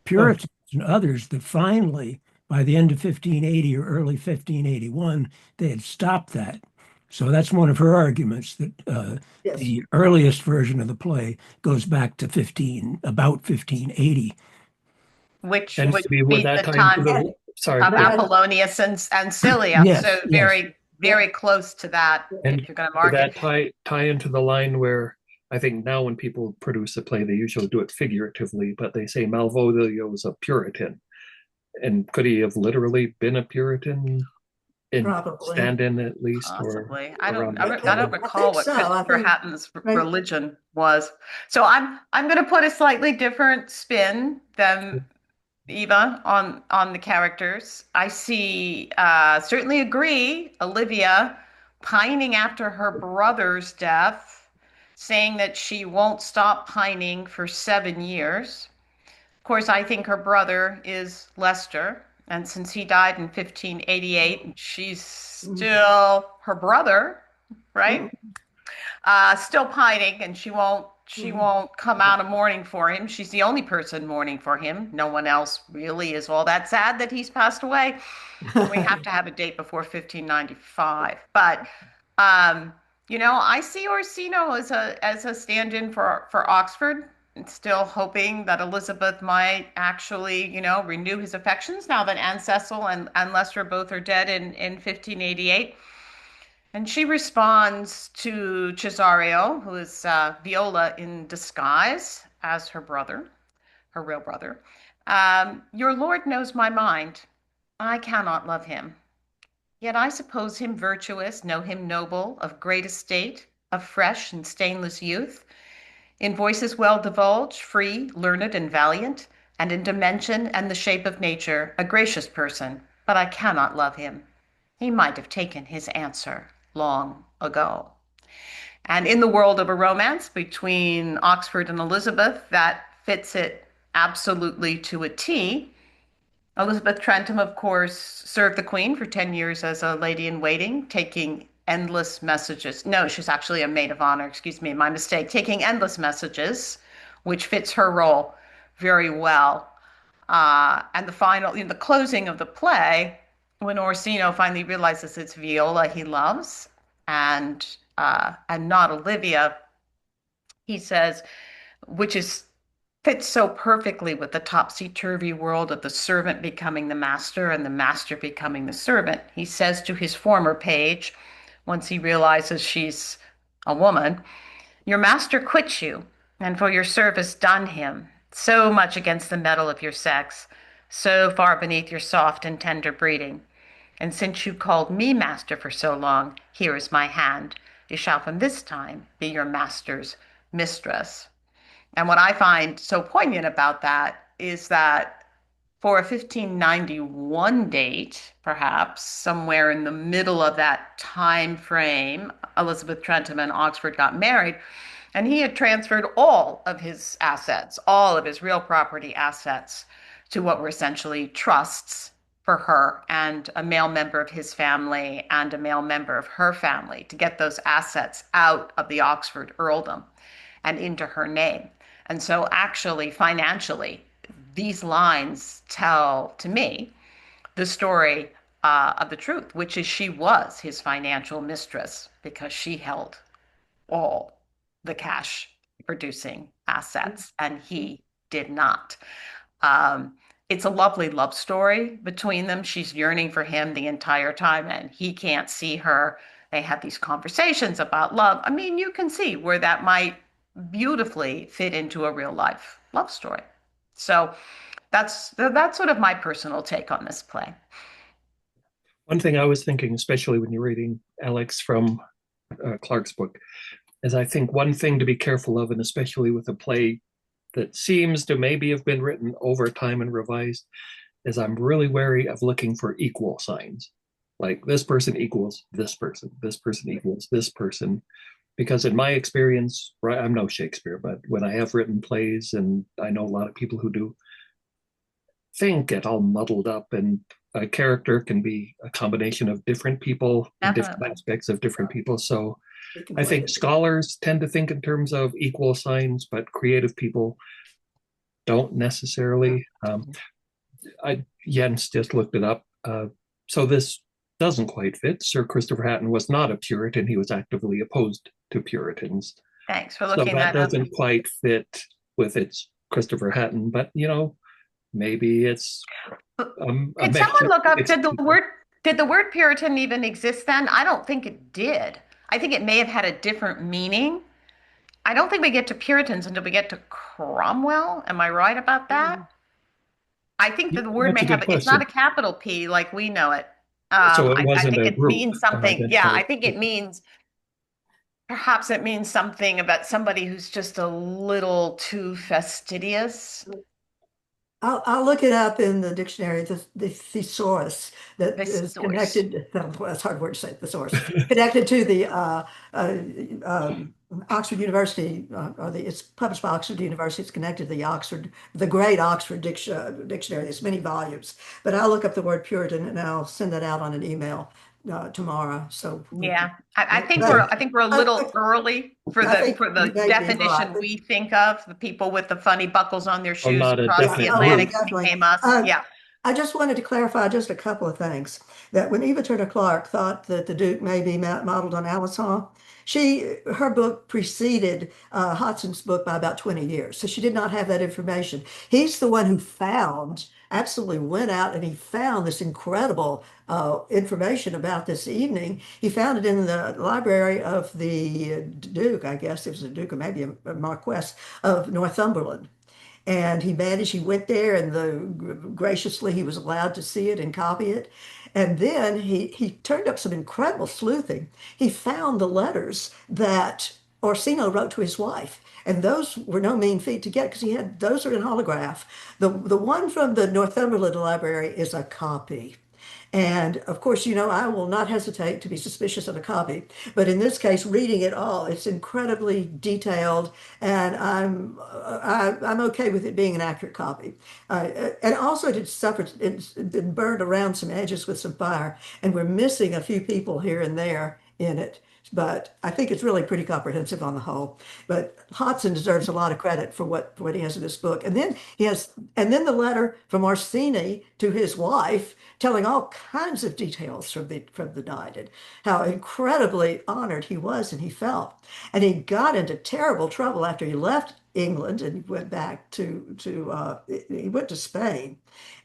Puritans and others that finally, by the end of 1580 or early 1581, they had stopped that. So that's one of her arguments that Yes. the earliest version of the play goes back to about 1580. which And would maybe would be that the tie into time And, the, sorry, of go ahead. and Apollonius and Cilia. So Yes, yes. very, yeah. very close to that if And you're going to would mark it. that tie into the line where I think now when people produce a play, they usually do it figuratively, but they say Malvolio was a Puritan. And could he have literally been a Puritan in Probably. stand-in at least, or Possibly. around I, that I time? don't I recall think what so. I Christopher think Hatton's maybe. religion was. So I'm going to put a slightly different spin than Eva on the characters. I see certainly agree Olivia pining after her brother's death, saying that she won't stop pining for 7 years. Of course, I think her brother is Leicester, and since he died in 1588, she's Mhm. still her brother, Mhm. right? Still pining, and she Mhm. won't come out of mourning for him. She's the only person mourning for him. No one else really is all that sad that he's passed away. We have to have a date before 1595. But um, I see Orsino as a stand-in for Oxford. And still hoping that Elizabeth might actually, renew his affections now that Anne Cecil and Leicester both are dead in 1588. And she responds to Cesario, who is Viola in disguise as her brother, her real brother. Your lord knows my mind. I cannot love him. Yet I suppose him virtuous, know him noble, of great estate, of fresh and stainless youth, in voices well divulged, free, learned, and valiant, and in dimension and the shape of nature, a gracious person. But I cannot love him. He might have taken his answer long ago. And in the world of a romance between Oxford and Elizabeth, that fits it absolutely to a T. Elizabeth Trentham, of course, served the Queen for 10 years as a lady in waiting, taking endless messages. No, she's actually a maid of honor, excuse me, my mistake, taking endless messages, which fits her role very well. And in the closing of the play, when Orsino finally realizes it's Viola he loves and not Olivia, he says, which is fits so perfectly with the topsy-turvy world of the servant becoming the master and the master becoming the servant. He says to his former page, once he realizes she's a woman, your master quits you, and for your service done him, so much against the mettle of your sex, so far beneath your soft and tender breeding. And since you called me master for so long, here is my hand. You shall from this time be your master's mistress. And what I find so poignant about that is that for a 1591 date, perhaps somewhere in the middle of that time frame, Elizabeth Trentham and Oxford got married, and he had transferred all of his assets, all of his real property assets, to what were essentially trusts for her and a male member of his family and a male member of her family to get those assets out of the Oxford earldom and into her name. And so, actually, financially, these lines tell to me the story of the truth, which is she was his financial mistress because she held all the cash producing assets and he did not. It's a lovely love story between them. She's yearning for him the entire time and he can't see her. They have these conversations about love. I mean, you can see where that might beautifully fit into a real life love story. So that's sort of my personal take on this play. One thing I was thinking, especially when you're reading Alex from Clark's book, is I think one thing to be careful of, and especially with a play that seems to maybe have been written over time and revised, is I'm really wary of looking for equal signs. Like this person equals this person equals this person. Because in my experience, right, I'm no Shakespeare, but when I have written plays, and I know a lot of people who do, things get all muddled up, and a character can be a combination of different people and different Definitely. aspects of different people. So We can I blame think it. scholars tend to think in terms of equal signs, but creative people don't necessarily. Jens just looked it up. So this doesn't quite fit. Sir Christopher Hatton was not a Puritan. He was actively opposed to Puritans. Thanks for So looking that that up. doesn't quite fit with its Christopher Hatton, but maybe it's a Could someone look up, mixture. did the word Puritan even exist then? I don't think it did. I think it may have had a different meaning. I don't think we get to Puritans until we get to Cromwell. Am I right about that? I think that the word That's may a good have, it's not a question. capital P like we know it. So it I wasn't think a it group means of something. Yeah, identified I think it people. means, perhaps it means something about somebody who's just a little too fastidious. I'll look it up in the dictionary, the thesaurus that This is source. connected, well, that's a hard word to say, thesaurus, connected to the uh, Oxford University, it's published by Oxford University. It's connected to the great Oxford Dictionary. There's many volumes, but I'll look up the word Puritan and I'll send that out on an email tomorrow. So we can, Yeah, I think but we're a little early I for think you the may be right. definition we think of, the people with the funny buckles on their Or shoes who not a crossed the definite Oh, group. Atlantic and definitely. became us. Uh, Yeah. I just wanted to clarify just a couple of things. That when Eva Turner Clark thought that the Duke may be modeled on Alice Hall, her book preceded Hodson's book by about 20 years, so she did not have that information. He's the one who absolutely went out and he found this incredible information about this evening. He found it in the library of the Duke, I guess it was a Duke or maybe a Marquess of Northumberland. And he went there and graciously he was allowed to see it and copy it. And then he turned up some incredible sleuthing. He found the letters that Orsino wrote to his wife. And those were no mean feat to get because those are in holograph. The one from the Northumberland Library is a copy. And of course, I will not hesitate to be suspicious of a copy, but in this case, reading it all, it's incredibly detailed, and I'm okay with it being an accurate copy. And also, it's been burned around some edges with some fire, and we're missing a few people here and there in it. But I think it's really pretty comprehensive on the whole. But Hodson deserves a lot of credit for what he has in this book. And then the letter from Orsini to his wife telling all kinds of details from the night and how incredibly honored he was and he felt. And he got into terrible trouble after he left England and he went back he went to Spain.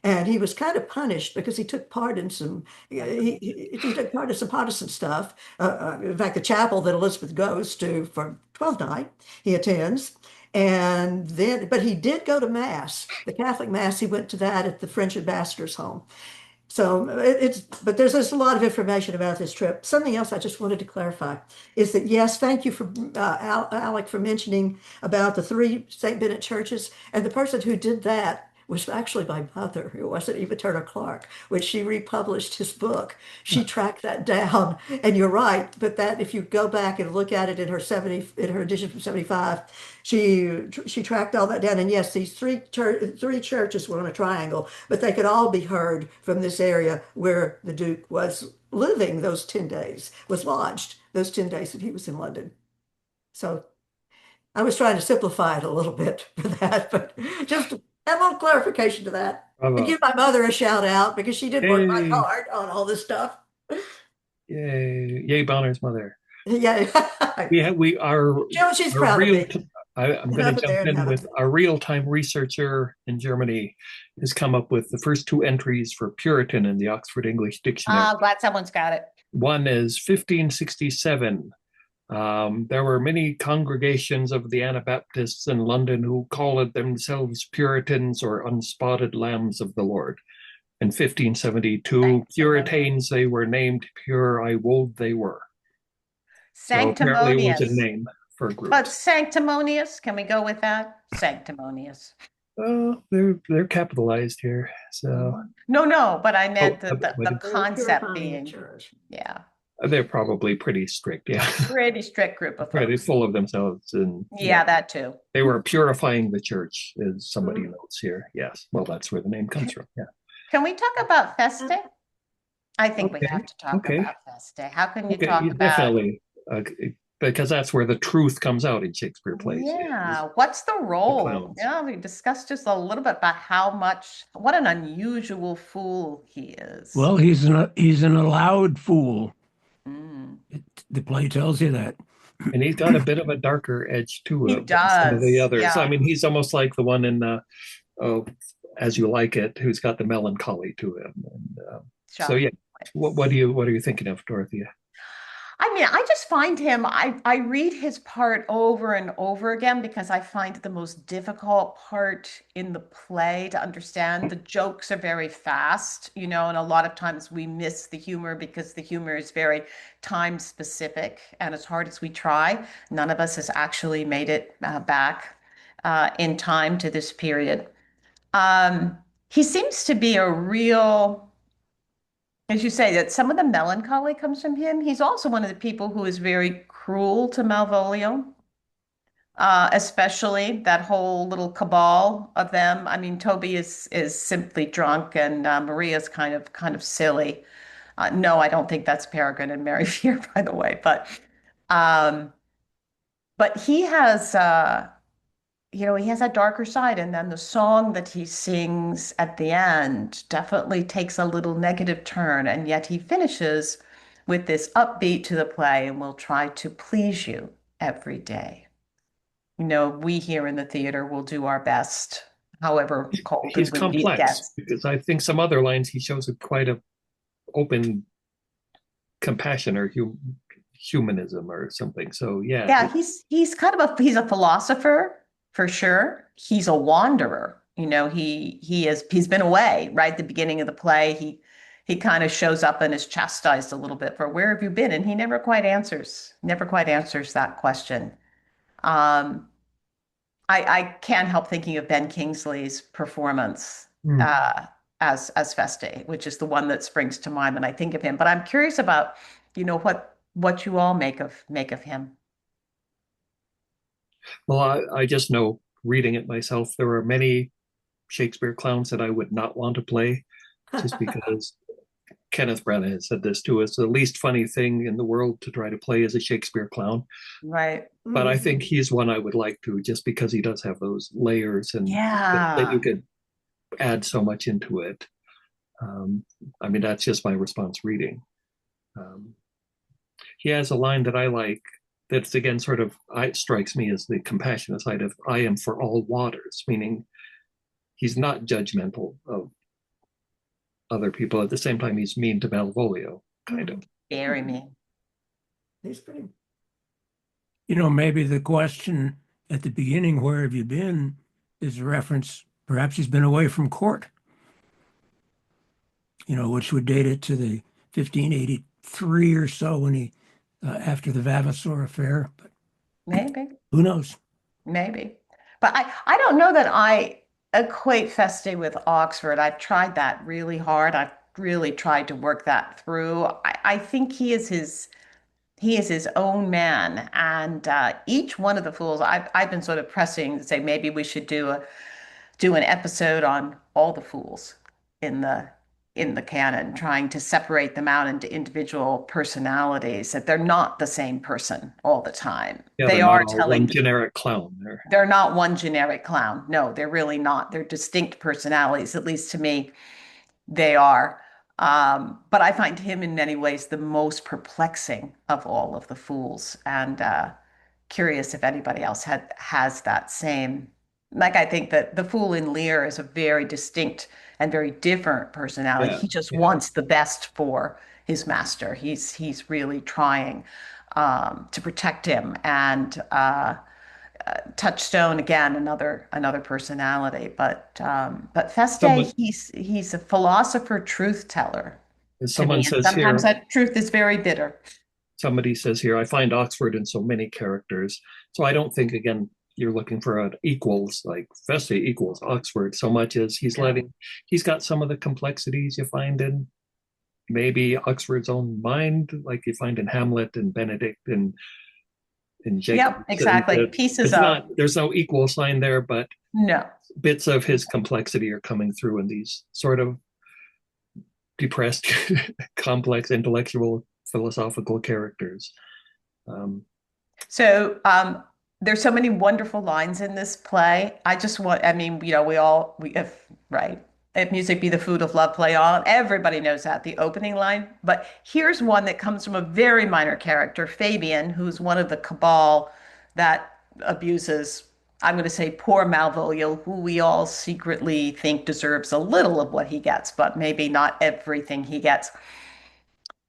And he was kind of punished because he took part in he took part in some Protestant stuff. In fact, the chapel that Elizabeth goes to for Twelfth Night, he attends. But he did go to Mass, the Catholic Mass. He went to that at the French ambassador's home. So but there's just a lot of information about this trip. Something else I just wanted to clarify is that, yes, thank you for Alec for mentioning about the three St. Bennet churches. And the person who did that was actually my mother. It wasn't Eva Turner Clark. When she republished his book, she tracked that down. And you're right, but that if you go back and look at it in her edition from 75, she tracked all that down. And yes, these three churches were on a triangle, but they could all be heard from this area where the Duke was living those 10 days, was lodged those 10 days that he was in London. So I was trying to simplify it a little bit for that, but just add a little clarification to that. And Bravo. give my mother a shout out because she did work my Yay. hard on all this stuff. Yay. Yay, Bonner's mother. Yeah. We are She's a proud of real, me. I'm going to jump in with a real-time researcher in Germany has come up with the first two entries for Puritan in the Oxford English Dictionary. Glad someone's got it. One is 1567. There were many congregations of the Anabaptists in London who called themselves Puritans or unspotted lambs of the Lord. In 1572, Puritans, they were named pure, I wot they were. So apparently it was a name for a group. But sanctimonious, can we go with that? Sanctimonious. Oh, they're capitalized here. So no, but I meant the concept being, church. Yeah. They're probably pretty strict, yeah. Pretty strict group of Pretty folks. full of themselves. And yeah, that too. They were purifying the church, as somebody notes here. Yes. Well, that's where the name comes from. Yeah. Can we talk about Feste? I think we have to talk about Feste. How can you talk about definitely because that's where the truth comes out in Shakespeare plays. Yeah. What's the role? Yeah, we discussed just a little bit about what an unusual fool he is. Well, he's an allowed fool. The play tells you that. And he's got a bit of a darker edge to him than some of the others. Yeah. I mean, he's almost like the one in As You Like It, who's got the melancholy to him. And so yeah, what are you thinking of, Dorothea? I mean, I just find him, I read his part over and over again because I find it the most difficult part in the play to understand. The jokes are very fast, and a lot of times we miss the humor because the humor is very time specific. And as hard as we try, none of us has actually made it back in time to this period. He seems to be a real... As you say, that some of the melancholy comes from him. He's also one of the people who is very cruel to Malvolio, especially that whole little cabal of them. I mean, Toby is simply drunk, and Maria's kind of silly. No, I don't think that's Peregrine and Mary Fear, by the way. But he has. He has a darker side, and then the song that he sings at the end definitely takes a little negative turn, and yet he finishes with this upbeat to the play and will try to please you every day. We here in the theater will do our best, however cold he's and windy complex, it gets. because I think some other lines he shows quite a compassion or humanism or something. So yeah, he's kind of he's a philosopher. For sure. He's a wanderer. He's been away, right? At the beginning of the play, he kind of shows up and is chastised a little bit for where have you been? And he never quite answers that question. I can't help thinking of Ben Kingsley's performance as Feste, which is the one that springs to mind when I think of him. But I'm curious about, what you all make of him. Well, I just know, reading it myself, there are many Shakespeare clowns that I would not want to play, just because Kenneth Branagh has said this too. It's the least funny thing in the world to try to play as a Shakespeare clown. Right. But I think he's one I would like to, just because he does have those layers and that you could add so much into it. I mean, that's just my response reading. He has a line that I like, that's again sort of strikes me as the compassionate side of I am for all waters, meaning he's not judgmental of other people. At the same time, he's mean to Malvolio, kind of. Very mean. He's pretty. Maybe the question at the beginning, where have you been, is a reference, perhaps he's been away from court. which would date it to the 1583 or so when after the Vavasor affair. But Maybe, who knows? maybe. But I don't know that I equate Feste with Oxford. I've tried that really hard. I've really tried to work that through. I think he is his own man, and each one of the fools. I've been sort of pressing to say maybe we should do an episode on all the fools in the canon, trying to separate them out into individual personalities, that they're not the same person all the time. Yeah, They they're are not all one telling, generic clown there. they're not one generic clown. No, they're really not. They're distinct personalities, at least to me, they are. But I find him in many ways the most perplexing of all of the fools, and curious if anybody else has that same. Like I think that the fool in Lear is a very distinct and very different personality. Yeah, He just yeah. wants the best for his master. He's really trying to protect him. And Touchstone again, another personality. But Someone, Feste, he's a philosopher, truth teller as to someone me, and says sometimes here, that truth is very bitter. somebody says here, I find Oxford in so many characters. So I don't think, again, you're looking for an equals, like Feste equals Oxford, so much as Yeah. he's got some of the complexities you find in maybe Oxford's own mind, like you find in Hamlet and Benedict and Yep, Jacobs. And exactly. Pieces it's of not, there's no equal sign there, but no. bits of his complexity are coming through in these sort of depressed, complex, intellectual, philosophical characters. Um, So there's so many wonderful lines in this play. I just want, I mean, we if right, if music be the food of love, play on. Everybody knows that, the opening line. But here's one that comes from a very minor character, Fabian, who's one of the cabal that abuses, I'm going to say, poor Malvolio, who we all secretly think deserves a little of what he gets, but maybe not everything he gets.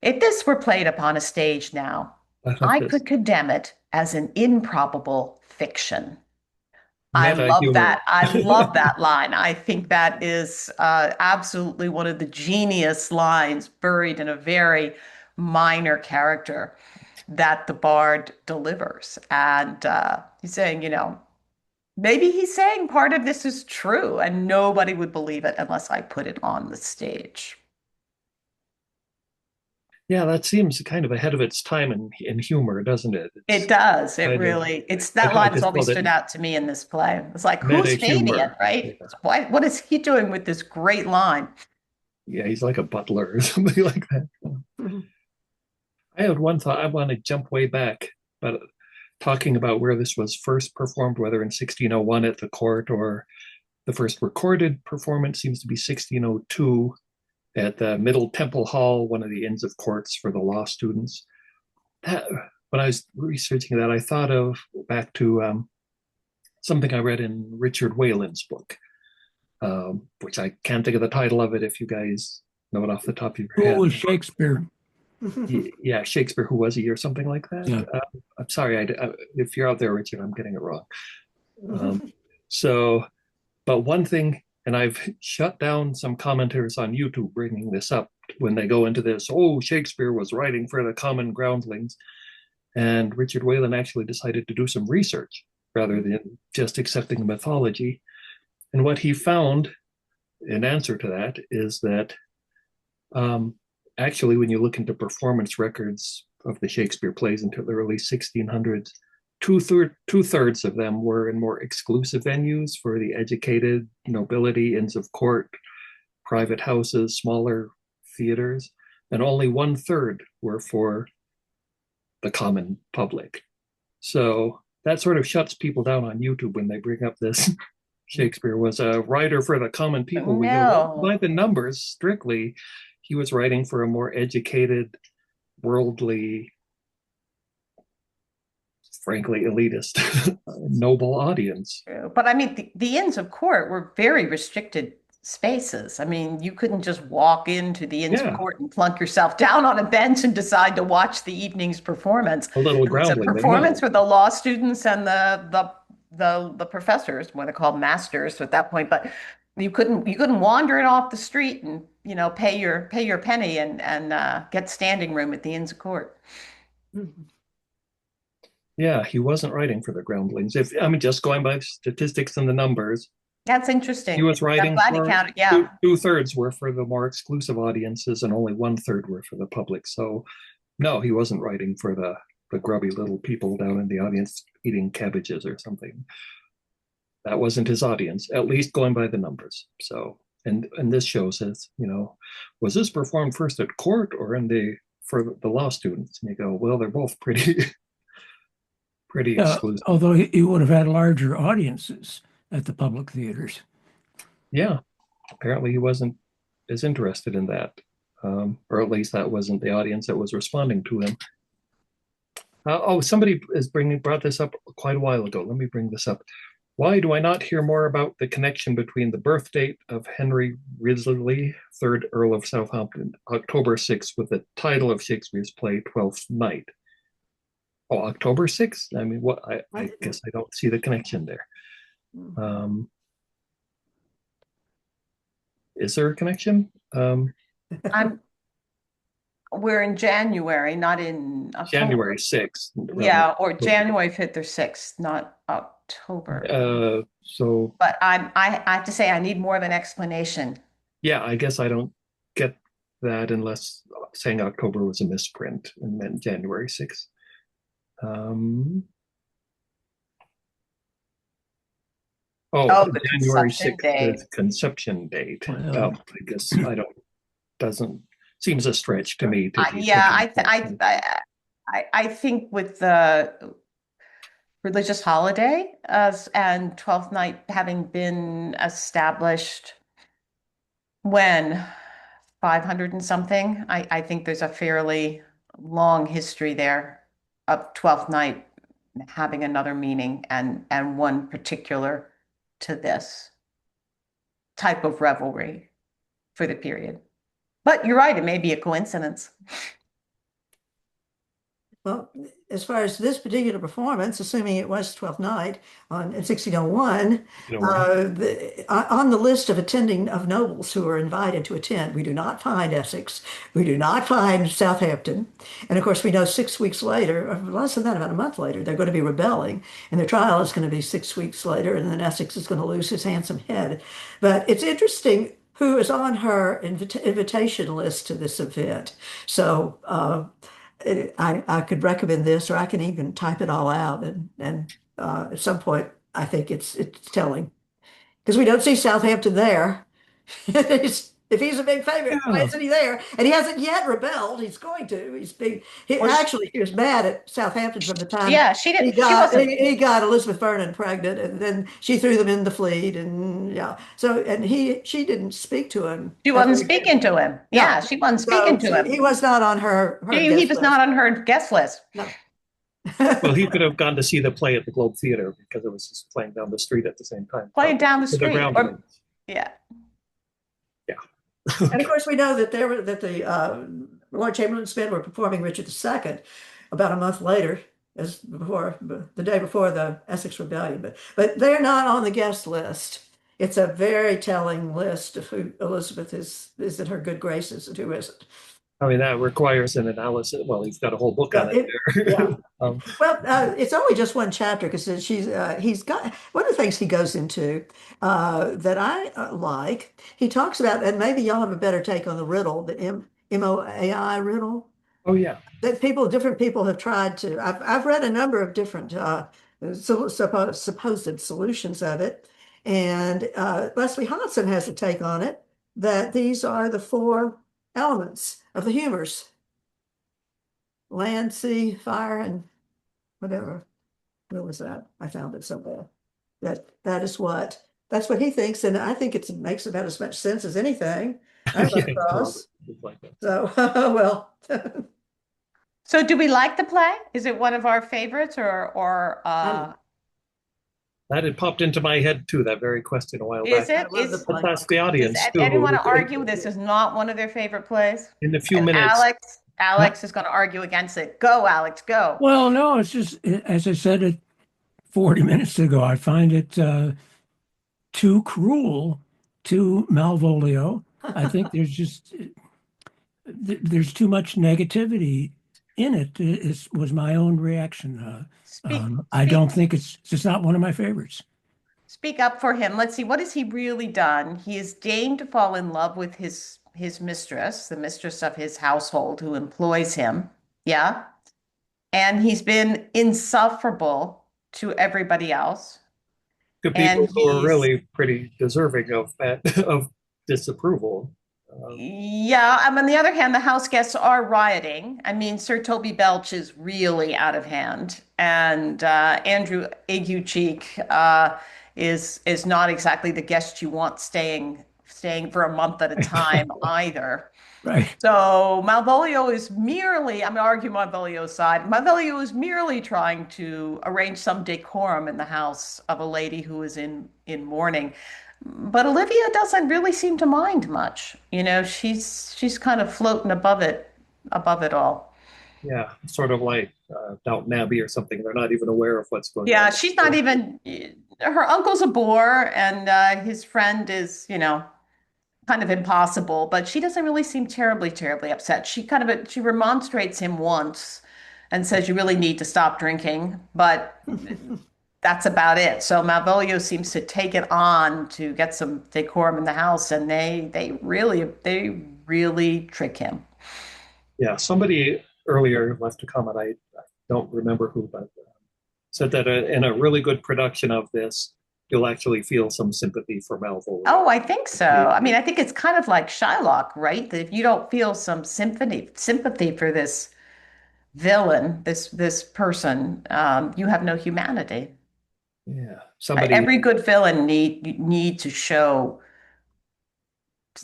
If this were played upon a stage now, I love I this could condemn it as an improbable fiction. I meta love humor. that. I love that line. I think that is absolutely one of the genius lines buried in a very minor character that the bard delivers. And he's saying, maybe he's saying part of this is true, and nobody would believe it unless I put it on the stage. Yeah, that seems kind of ahead of its time in humor, doesn't it? It It's does. It kind of, really, it's I that line has just always called it stood out to me in this play. It's like, meta who's Fabian, humor. Yeah. right? What is he doing with this great line? Yeah, he's like a butler or something like that. Mhm. I had one thought. I want to jump way back, but talking about where this was first performed, whether in 1601 at the court or the first recorded performance seems to be 1602 at the Middle Temple Hall, one of the Inns of Courts for the law students. That, when I was researching that, I thought of back to something I read in Richard Whalen's book, which I can't think of the title of it if you guys know it off the top of your Who head. was Shakespeare? Yeah, Shakespeare, Who Was He, or something like that. Yeah. I'm sorry, if you're out there, Richard, I'm getting it wrong. So, but one thing, and I've shut down some commenters on YouTube bringing this up when they go into this, oh, Shakespeare was writing for the common groundlings. And Richard Whalen actually decided to do some research rather than just accepting the mythology. And what he found in answer to that is that actually, when you look into performance records of the Shakespeare plays until the early 1600s, two-thirds of them were in more exclusive venues for the educated nobility, inns of court, private houses, smaller theaters, and only one-third were for the common public. So that sort of shuts people down on YouTube when they bring up this. Shakespeare was a writer for the common people. We know by No. the numbers strictly, he was writing for a more educated, worldly, frankly, elitist, noble audience. But I mean, the Inns of Court were very restricted spaces. I mean, you couldn't just walk into the Inns of Yeah, Court and plunk yourself down on a bench and decide to watch the evening's performance. a little It was a groundling, but performance no. for the law students and the professors, what they call masters at that point. But You couldn't wander it off the street and pay your penny and get standing room at the Inns of Court. Yeah, he wasn't writing for the groundlings. If I mean, just going by statistics and the numbers, That's he interesting. was I'm writing glad you for counted. Yeah. two-thirds were for the more exclusive audiences, and only one-third were for the public. So, no, he wasn't writing for the grubby little people down in the audience eating cabbages or something. That wasn't his audience, at least going by the numbers. So, and this show says, was this performed first at court or for the law students? And you go, well, they're both pretty pretty exclusive. Although he would have had larger audiences at the public theaters. Yeah, apparently he wasn't as interested in that, or at least that wasn't the audience that was responding to him. Somebody brought this up quite a while ago. Let me bring this up. Why do I not hear more about the connection between the birth date of Henry Wriothesley, 3rd Earl of Southampton, October 6th, with the title of Shakespeare's play, Twelfth Night? Oh, October 6th? I mean, what? I guess I don't see the connection there. Is there a connection? We're in January, not in October. January 6th. Yeah, or January 5th or 6th, not October. But I have to say I need more of an explanation. Yeah, I guess I don't get that unless saying October was a misprint and meant January 6th. The January conception 6th date. is conception date. Wow. I guess doesn't seems a stretch to me. I think with the religious holiday and Twelfth Night having been established when 500 and something, I think there's a fairly long history there of Twelfth Night having another meaning and one particular to this type of revelry for the period. But you're right, it may be a coincidence. Well, as far as this particular performance, assuming it was Twelfth Night in 1601, on the list of nobles who are invited to attend, we do not find Essex, we do not find Southampton, and of course we know 6 weeks later, or less than that, about a month later, they're going to be rebelling, and their trial is going to be 6 weeks later, and then Essex is going to lose his handsome head. But it's interesting who is on her invitation list to this event. So I could recommend this, or I can even type it all out. And at some point, I think it's telling because we don't see Southampton there. If he's a big favorite, why isn't he there? And he hasn't yet rebelled. He's going to. Actually, he was mad at Southampton from the time. Yeah, she didn't. He got Elizabeth Vernon pregnant, and then she threw them in the Fleet, and yeah. So, and she didn't speak to him. She wasn't speaking to him. Yeah, she wasn't speaking to him. He was not on her. He was not on her guest list. No. Well, he could have gone to see the play at the Globe Theater because it was just playing down the street at the same time. Playing down the street. Yeah. And of course, we know that the Lord Chamberlain's men were performing Richard II about a month later, the day before the Essex Rebellion. But they're not on the guest list. It's a very telling list of who Elizabeth is in her good graces and who isn't. I mean, that requires an analysis. Well, he's got a whole book on it there. Yeah. It's only just one chapter because he's got one of the things he goes into that I like. He talks about, and maybe y'all have a better take on the riddle, the MOAI riddle. Oh yeah. That different people have tried to. I've read a number of different supposed solutions of it, and Leslie Hodson has a take on it that these are the 4 elements of the humors: land, sea, fire, and whatever. What was that? I found it somewhere. That's what he thinks, and I think it makes about as much sense as anything I've run across. So well. So do we like the play? Is it one of our favorites or That had popped into my head too, that very question a while back. Let's ask the audience. Does anyone argue this is not one of their favorite plays? In a few minutes. Alex is going to argue against it. Go, Alex, go. Well, no, it's just, as I said it 40 minutes ago, I find it too cruel to Malvolio. I think there's too much negativity in it. Was my own reaction. Speak, I speak, don't think it's just not one of my favorites. speak up for him. Let's see, what has he really done? He has deigned to fall in love with his mistress, the mistress of his household who employs him. Yeah. And he's been insufferable to everybody else. To And people who are he's, really pretty deserving of that of disapproval. yeah, on the other hand, the house guests are rioting. I mean, Sir Toby Belch is really out of hand, and Andrew Aguecheek is not exactly the guest you want staying for a month at a time either. Right. So Malvolio is merely, I'm going to argue Malvolio's side. Malvolio is merely trying to arrange some decorum in the house of a lady who is in mourning. But Olivia doesn't really seem to mind much. You know, she's kind of floating above it all. Yeah, sort of like Downton Abbey or something. They're not even aware of what's going Yeah, on. she's not even, her uncle's a bore and his friend is, kind of impossible, but she doesn't really seem terribly, terribly upset. She remonstrates him once and says you really need to stop drinking, but that's about it. So Malvolio seems to take it on to get some decorum in the house, and they really trick him. Yeah, somebody earlier left a comment. I don't remember who, but said that in a really good production of this, you'll actually feel some sympathy for Malvolio. Oh, I think so. I mean, I think it's kind of like Shylock, right? That if you don't feel some sympathy for this villain, this person, you have no humanity. Yeah, somebody. Every good villain need to show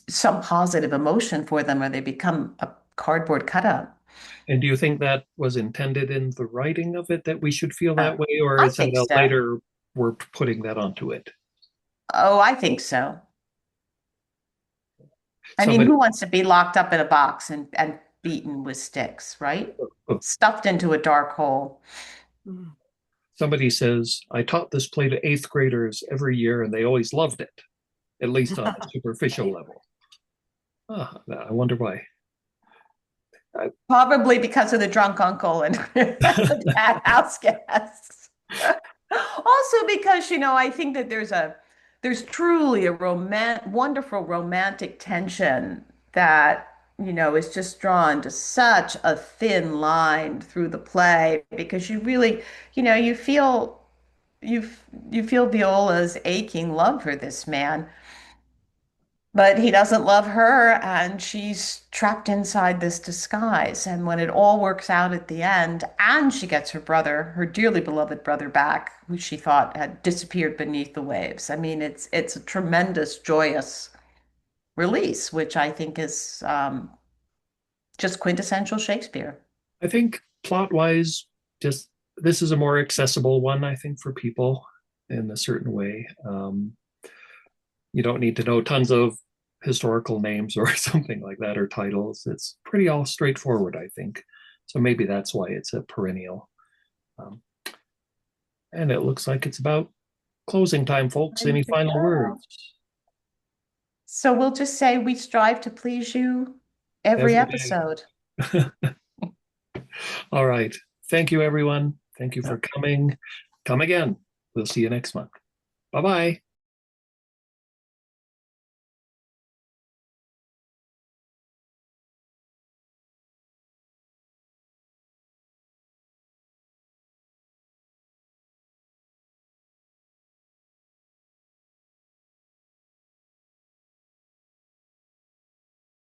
some positive emotion for them, or they become a cardboard cutout. And do you think that was intended in the writing of it that we should feel Uh, that way, or I is that think a so. later we're putting that onto it? Oh, I think so. I mean, Somebody who wants to be locked up in a box and beaten with sticks, right? Stuffed into a dark hole. somebody says, I taught this play to eighth graders every year, and they always loved it, at least on a superficial level. I wonder why. Probably because of the drunk uncle and the bad house guests. Also because, I think that there's truly a wonderful romantic tension that, is just drawn to such a thin line through the play because you really, you you feel Viola's aching love for this man. But he doesn't love her, and she's trapped inside this disguise. And when it all works out at the end, and she gets her brother, her dearly beloved brother back, who she thought had disappeared beneath the waves. I mean, it's a tremendous, joyous release, which I think is just quintessential Shakespeare. I think plot wise, just this is a more accessible one, I think, for people in a certain way. You don't need to know tons of historical names or something like that or titles. It's pretty all straightforward, I think. So maybe that's why it's a perennial. Um, and it looks like it's about closing time, folks. Ready Any to final go. words? So we'll just say we strive to please you every Every day. episode. All right. Thank you, everyone. Thank you for coming. Come again. We'll see you next month. Bye bye.